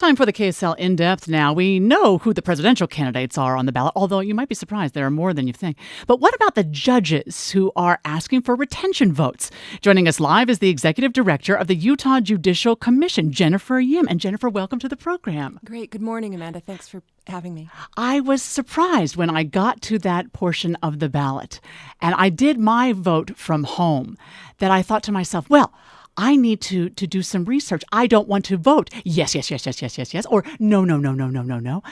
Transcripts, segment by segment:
Time for the KSL In-Depth now. We know who the presidential candidates are on the ballot, although you might be surprised there are more than you think. But what about the judges who are asking for retention votes? Joining us live is the executive director of the Utah Judicial Commission, Jennifer Yim. And Jennifer, welcome to the program. Great. Good morning, Amanda. Thanks for having me. I was surprised when I got to that portion of the ballot, and I did my vote from home, that I thought to myself, well, I need to do some research. I don't want to vote yes, or no.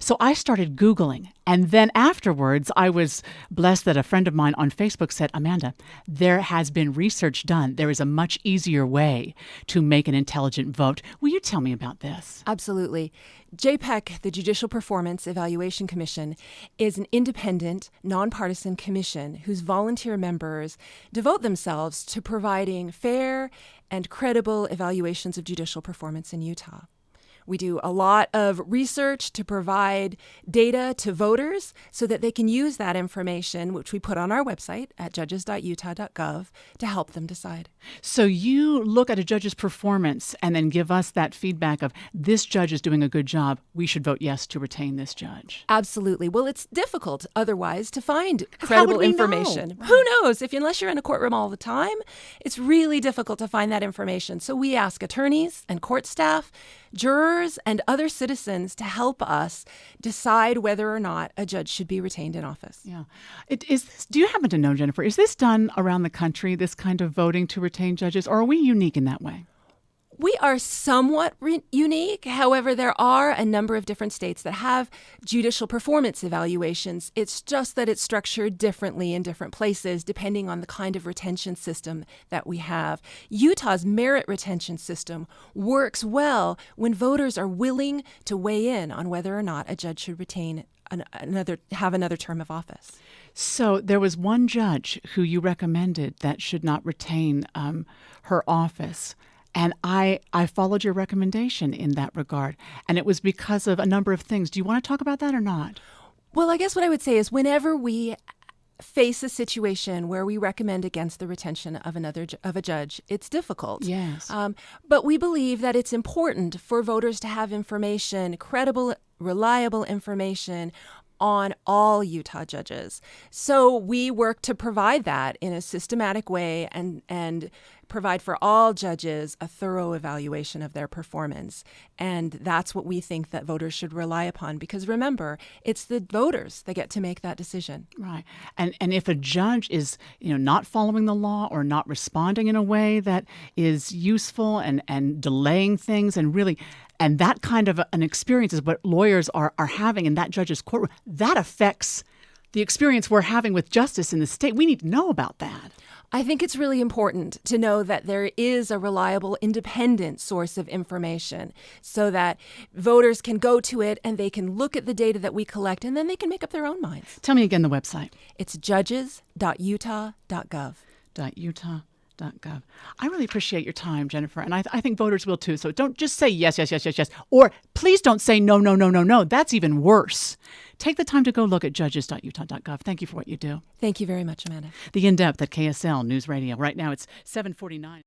So I started Googling. And then afterwards, I was blessed that a friend of mine on Facebook said, Amanda, there has been research done. There is a much easier way to make an intelligent vote. Will you tell me about this? Absolutely. JPEC, the Judicial Performance Evaluation Commission, is an independent, nonpartisan commission whose volunteer members devote themselves to providing fair and credible evaluations of judicial performance in Utah. We do a lot of research to provide data to voters so that they can use that information, which we put on our website at judges.utah.gov, to help them decide. So you look at a judge's performance and then give us that feedback of this judge is doing a good job. We should vote yes to retain this judge. Absolutely. Well, it's difficult otherwise to find credible information. Right. Who knows? Unless you're in a courtroom all the time, it's really difficult to find that information. So we ask attorneys and court staff, jurors, and other citizens to help us decide whether or not a judge should be retained in office. Yeah. Do you happen to know, Jennifer, is this done around the country, this kind of voting to retain judges, or are we unique in that way? We are somewhat unique. However, there are a number of different states that have judicial performance evaluations. It's just that it's structured differently in different places depending on the kind of retention system that we have. Utah's merit retention system works well when voters are willing to weigh in on whether or not a judge should retain have another term of office. So there was one judge who you recommended that should not retain her office. And I followed your recommendation in that regard. And it was because of a number of things. Do you want to talk about that or not? Well, I guess what I would say is whenever we face a situation where we recommend against the retention of a judge, it's difficult. Yes. But we believe that it's important for voters to have information, credible, reliable information on all Utah judges. So we work to provide that in a systematic way and provide for all judges a thorough evaluation of their performance. And that's what we think that voters should rely upon, because remember, it's the voters that get to make that decision. Right. And if a judge is, not following the law or not responding in a way that is useful and delaying things and that kind of an experience is what lawyers are having in that judge's courtroom, that affects the experience we're having with justice in the state. We need to know about that. I think it's really important to know that there is a reliable, independent source of information so that voters can go to it and they can look at the data that we collect and then they can make up their own minds. Tell me again the website. It's judges.utah.gov. .utah.gov. I really appreciate your time, Jennifer, and I think voters will too. So don't just say yes, or please don't say no. That's even worse. Take the time to go look at judges.utah.gov. Thank you for what you do. Thank you very much, Amanda. The In-Depth at KSL News Radio. Right now it's 7:49.